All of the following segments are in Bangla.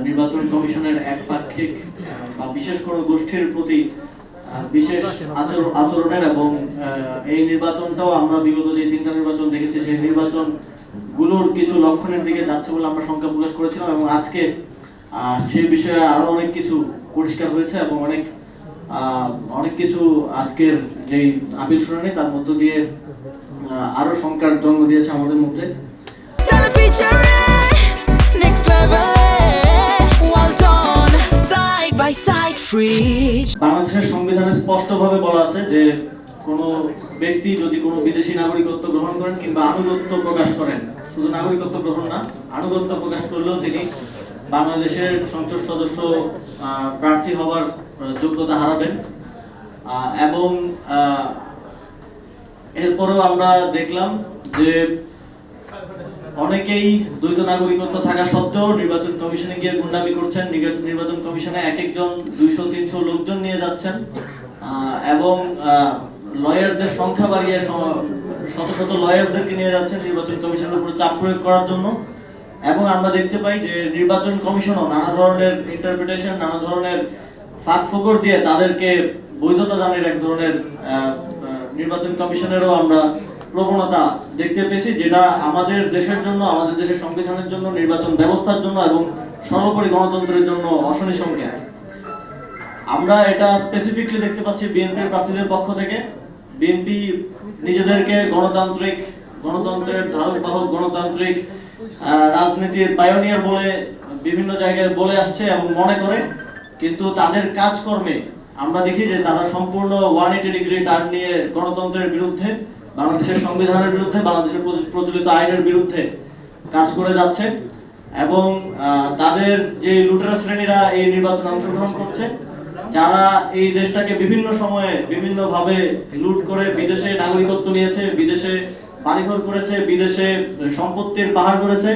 নির্বাচন কমিশনের একপাক্ষিক বা বিশেষ কোনো গোষ্ঠীর প্রতি বিশেষ আচরণের এবং এই নির্বাচনটাও আমরা বিগত যে 3টা নির্বাচন দেখেছি সেই নির্বাচন গুলোর কিছু লক্ষণের দিকে যাচ্ছে বলে আমরা শঙ্কা প্রকাশ করেছিলাম এবং আজকে সেই বিষয়ে আরো অনেক কিছু পরিষ্কার হয়েছে এবং অনেক কিছু আজকের যে আপিল শুনানি তার মধ্য দিয়ে আরো শঙ্কার জন্ম দিয়েছে আমাদের মধ্যে। বাংলাদেশের সংবিধানে স্পষ্টভাবে বলা আছে যে কোনো ব্যক্তি যদি কোনো বিদেশি নাগরিকত্ব গ্রহণ করেন কিংবা আনুগত্য প্রকাশ করেন, শুধু নাগরিকত্ব গ্রহণ না, আনুগত্য প্রকাশ করলেও তিনি বাংলাদেশের সংসদ সদস্য প্রার্থী হওয়ার যোগ্যতা হারাবেন। এবং এরপরেও আমরা দেখলাম যে অনেকেই দ্বৈত নাগরিকত্ব থাকা সত্ত্বেও নির্বাচন কমিশনে গিয়ে গুন্ডামি করছেন, নির্বাচন কমিশনে এক একজন 200-300 লোকজন নিয়ে যাচ্ছেন এবং লয়ারদের সংখ্যা বাড়িয়ে শত শত লয়ারদেরকে নিয়ে যাচ্ছেন নির্বাচন কমিশনের উপর চাপ প্রয়োগ করার জন্য। এবং আমরা দেখতে পাই যে নির্বাচন কমিশনও নানা ধরনের ইন্টারপ্রিটেশন, নানা ধরনের ফাঁক ফোকর দিয়ে তাদেরকে বৈধতা দানের এক ধরনের নির্বাচন কমিশনেরও আমরা প্রবণতা দেখতে পেয়েছি, যেটা আমাদের দেশের জন্য, আমাদের দেশের সংবিধানের জন্য, নির্বাচন ব্যবস্থার জন্য এবং সর্বোপরি গণতন্ত্রের জন্য অশনি সংকেত। আমরা এটা স্পেসিফিকলি দেখতে পাচ্ছি বিএনপির প্রার্থীদের পক্ষ থেকে। বিএনপি নিজেদেরকে গণতন্ত্রের ধারক বাহক, গণতান্ত্রিক রাজনীতির পায়োনিয়ার বলে বিভিন্ন জায়গায় বলে আসছে এবং মনে করে, কিন্তু তাদের কাজকর্মে আমরা দেখি যে তারা সম্পূর্ণ 180 ডিগ্রি টার্ন নিয়ে গণতন্ত্রের বিরুদ্ধে, বাংলাদেশের সংবিধানের বিরুদ্ধে, বাংলাদেশের প্রচলিত আইনের বিরুদ্ধে কাজ করে যাচ্ছে। এবং তাদের যে লুটেরা শ্রেণীরা এই নির্বাচনে অংশগ্রহণ করছে, যারা এই দেশটাকে বিভিন্ন সময়ে বিভিন্ন ভাবে লুট করে বিদেশে নাগরিকত্ব নিয়েছে, বিদেশে বাড়িঘর করেছে, বিদেশে সম্পত্তির পাহাড় করেছে,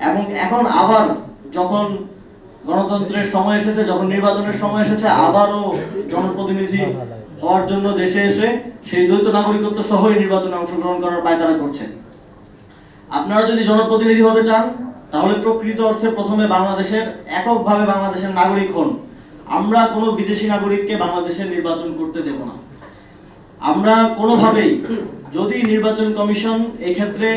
এবং এখন আবার যখন গণতন্ত্রের সময় এসেছে, যখন নির্বাচনের সময় এসেছে, আবারও জনপ্রতিনিধি হওয়ার জন্য দেশে এসে সেই দ্বৈত নাগরিকত্ব সহই নির্বাচনে অংশগ্রহণ করার পায়তারা করছে। আপনারা যদি জনপ্রতিনিধি হতে চান তাহলে প্রকৃত অর্থে প্রথমে বাংলাদেশের এককভাবে বাংলাদেশের নাগরিক হন। আমরা কোনো বিদেশি নাগরিককে বাংলাদেশে নির্বাচন করতে দেব না। আমরা কোনোভাবেই, যদি নির্বাচন কমিশন এই ক্ষেত্রে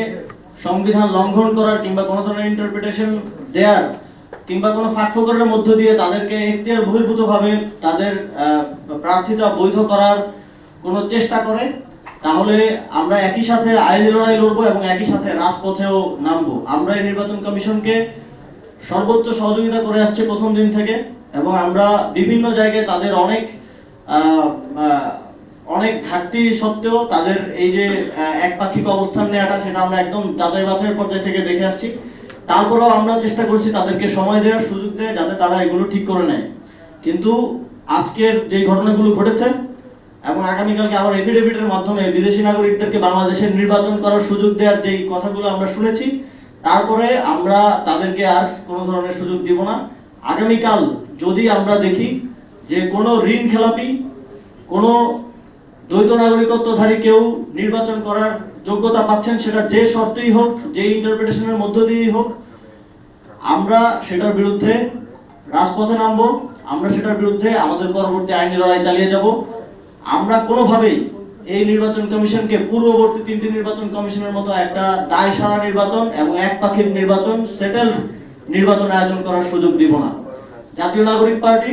সংবিধান লঙ্ঘন করার কিংবা কোনো ধরনের ইন্টারপ্রিটেশন দেয়ার কিংবা কোনো ফাঁকফোকরের মধ্য দিয়ে তাদেরকে এখতিয়ার বহির্ভূতভাবে তাদের প্রার্থিতা বৈধ করার কোনো চেষ্টা করে, তাহলে আমরা একই সাথে আইনি লড়াই লড়বো এবং একই সাথে রাজপথেও নামবো। আমরা এই নির্বাচন কমিশনকে সর্বোচ্চ সহযোগিতা করে আসছে প্রথম দিন থেকে, এবং আমরা বিভিন্ন জায়গায় তাদের অনেক ঘাটতি সত্ত্বেও তাদের এই যে একপাক্ষিক অবস্থান নেওয়াটা, সেটা আমরা একদম যাচাই বাছাইয়ের পর্যায়ে থেকে দেখে আসছি। তারপরেও আমরা চেষ্টা করছি তাদেরকে সময় দেওয়ার সুযোগ দেয় যাতে তারা এগুলো ঠিক করে নেয়। কিন্তু আজকের যে ঘটনাগুলো ঘটেছে এবং আগামীকালকে আবার এফিডেভিটের মাধ্যমে বিদেশি নাগরিকদেরকে বাংলাদেশের নির্বাচন করার সুযোগ দেওয়ার যে কথাগুলো আমরা শুনেছি, তারপরে আমরা তাদেরকে আর কোনো ধরনের সুযোগ দিব না। আগামীকাল যদি আমরা দেখি যে কোনো ঋণ খেলাপি, কোনো দ্বৈত নাগরিকত্বধারী কেউ নির্বাচন করার যোগ্যতা পাচ্ছেন, সেটা যে শর্তেই হোক, যে ইন্টারপ্রিটেশনের মধ্য দিয়েই হোক, আমরা সেটার বিরুদ্ধে রাজপথে নামবো। আমরা সেটার বিরুদ্ধে আমাদের পরবর্তী আইনি লড়াই চালিয়ে যাব। আমরা কোনোভাবেই এই নির্বাচন কমিশনকে পূর্ববর্তী 3টি নির্বাচন কমিশনের মতো একটা দায় সারা নির্বাচন এবং একপাক্ষিক নির্বাচন, সেটেল নির্বাচন আয়োজন করার সুযোগ দিব না। জাতীয় নাগরিক পার্টি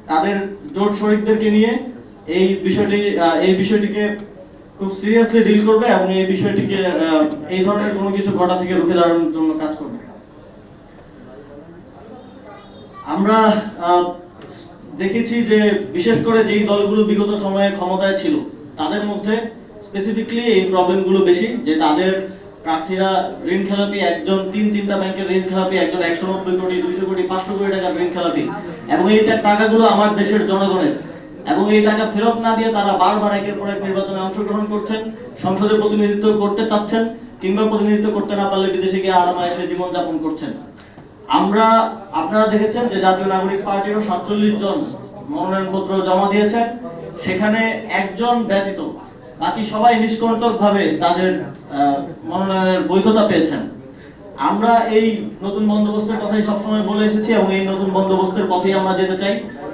তাদের জোট শরিকদেরকে নিয়ে এই বিষয়টিকে খুব সিরিয়াসলি ডিল করবে এবং এই বিষয়টিকে এই ধরনের কোনো কিছু ঘটা থেকে রুখে দাঁড়ানোর জন্য কাজ করবে। আমরা দেখেছি যে বিশেষ করে যেই দলগুলো বিগত সময়ে ক্ষমতায় ছিল, তাদের মধ্যে স্পেসিফিকলি এই প্রবলেমগুলো বেশি, যে তাদের প্রার্থীরা ঋণ খেলাপি, একজন 3টা ব্যাংকের ঋণ খেলাপি, একজন 190 কোটি, 200 কোটি, 500 কোটি টাকার ঋণ খেলাপি, এবং এই টাকাগুলো আমার দেশের জনগণের, এবং এই টাকা ফেরত না দিয়ে তারা বারবার একের পর এক নির্বাচনে অংশগ্রহণ করছেন, সংসদে প্রতিনিধিত্ব করতে চাচ্ছেন, কিংবা প্রতিনিধিত্ব করতে না পারলে বিদেশে গিয়ে আরামায়েশে জীবনযাপন করছেন। আপনারা দেখেছেন যে জাতীয় নাগরিক পার্টিরও 47 জন মনোনয়নপত্র জমা দিয়েছেন, সেখানে একজন ব্যতীত বাকি সবাই নিষ্কণ্টকভাবে তাদের মনোনয়নের বৈধতা পেয়েছেন। আমরা এই নতুন বন্দোবস্তের কথাই সবসময় বলে এসেছি এবং এই নতুন বন্দোবস্তের পথেই আমরা যেতে চাই।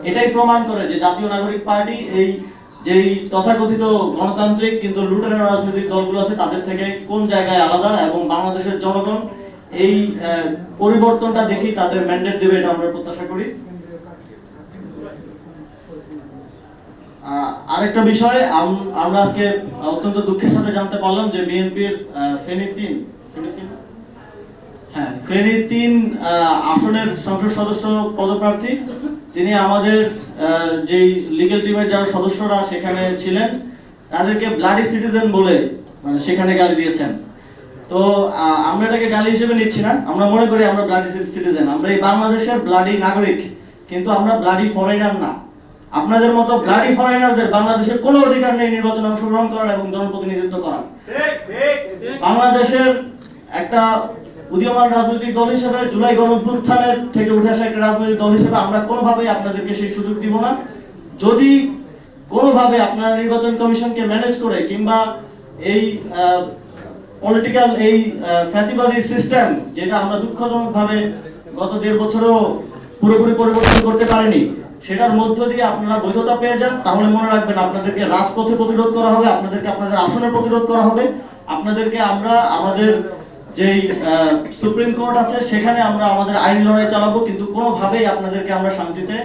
এটাই প্রমাণ করে যে জাতীয় নাগরিক পার্টি এই যেই তথাকথিত গণতান্ত্রিক কিন্তু লুটেরা রাজনৈতিক দলগুলো আছে তাদের থেকে কোন জায়গায় আলাদা, এবং বাংলাদেশের জনগণ এই পরিবর্তনটা দেখেই তাদের ম্যান্ডেট দেবে এটা আমরা প্রত্যাশা করি। আরেকটা বিষয়, আমরা আজকে অত্যন্ত দুঃখের সাথে জানতে পারলাম যে বিএনপির ফেনী 3 আসনের সংসদ সদস্য পদপ্রার্থী তিনি আমাদের যেই লিগ্যাল টিমের যারা সদস্যরা সেখানে ছিলেন তাদেরকে ব্লাডি সিটিজেন বলে মানে সেখানে গালি দিয়েছেন। তো আমরা এটাকে গালি হিসেবে নিচ্ছি না, আমরা মনে করি আমরা ব্লাডি সিটিজেন, আমরা এই বাংলাদেশের ব্লাডি নাগরিক, কিন্তু আমরা ব্লাডি ফরেনার না। আপনাদের মতো ব্লাডি ফরেনারদের বাংলাদেশের কোনো অধিকার নেই নির্বাচনে অংশগ্রহণ করার এবং জনপ্রতিনিধিত্ব করার। বাংলাদেশের একটা উদীয়মান রাজনৈতিক দল হিসেবে জুলাই গণঅভ্যুত্থানের থেকে উঠে আসা একটা রাজনৈতিক দল হিসেবে আমরা কোনোভাবেই আপনাদেরকে সেই সুযোগ দিব না। যদি কোনোভাবে আপনারা নির্বাচন কমিশনকে ম্যানেজ করে কিংবা এই পলিটিক্যাল এই ফ্যাসিবাদী সিস্টেম যেটা আমরা দুঃখজনকভাবে গত 1.5 বছরও পুরোপুরি পরিবর্তন করতে পারিনি, সেটার মধ্য দিয়ে আপনারা বৈধতা পেয়ে যান, তাহলে মনে রাখবেন আপনাদেরকে রাজপথে প্রতিরোধ করা হবে, আপনাদেরকে আপনাদের আসনে প্রতিরোধ করা হবে, আপনাদেরকে আমরা আমাদের যেই সুপ্রিম কোর্ট আছে সেখানে আমরা আমাদের আইন লড়াই চালাবো, কিন্তু কোনোভাবেই আপনাদেরকে আমরা শান্তিতে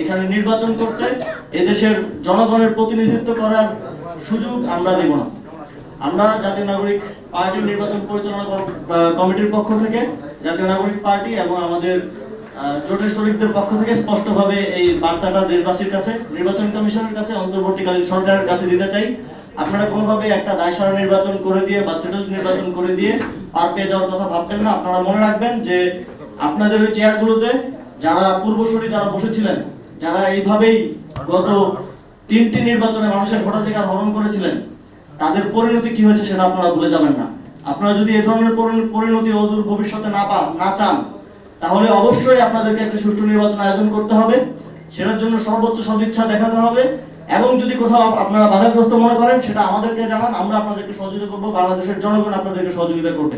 এখানে নির্বাচন করতে এদেশের জনগণের প্রতিনিধিত্ব করার সুযোগ আমরা দেব না। আমরা জাতীয় নাগরিক পার্টির নির্বাচন পরিচালনা কমিটির পক্ষ থেকে জাতীয় নাগরিক পার্টি এবং আমাদের জোটের শরীকদের পক্ষ থেকে স্পষ্টভাবে এই বার্তাটা দেশবাসীর কাছে, নির্বাচন কমিশনের কাছে, অন্তর্বর্তীকালীন সরকারের কাছে দিতে চাই। আপনারা কোনোভাবে একটা দায়সারা নির্বাচন করে দিয়ে বা সেটেল নির্বাচন করে দিয়ে পার পেয়ে যাওয়ার কথা ভাববেন না। আপনারা মনে রাখবেন যে আপনাদের ওই চেয়ারগুলোতে যারা পূর্বসূরি যারা বসেছিলেন, যারা এইভাবেই গত 3টি নির্বাচনে মানুষের ভোটাধিকার হরণ করেছিলেন, তাদের পরিণতি কি হয়েছে সেটা আপনারা ভুলে যাবেন না। আপনারা যদি এই ধরনের পরিণতি অদূর ভবিষ্যতে না চান, তাহলে অবশ্যই আপনাদেরকে একটা সুষ্ঠু নির্বাচন আয়োজন করতে হবে, সেটার জন্য সর্বোচ্চ সদিচ্ছা দেখাতে হবে, এবং যদি কোথাও আপনারা বাধাগ্রস্ত মনে করেন সেটা আমাদেরকে জানান, আমরা আপনাদেরকে সহযোগিতা করব, বাংলাদেশের জনগণ আপনাদেরকে সহযোগিতা করবে।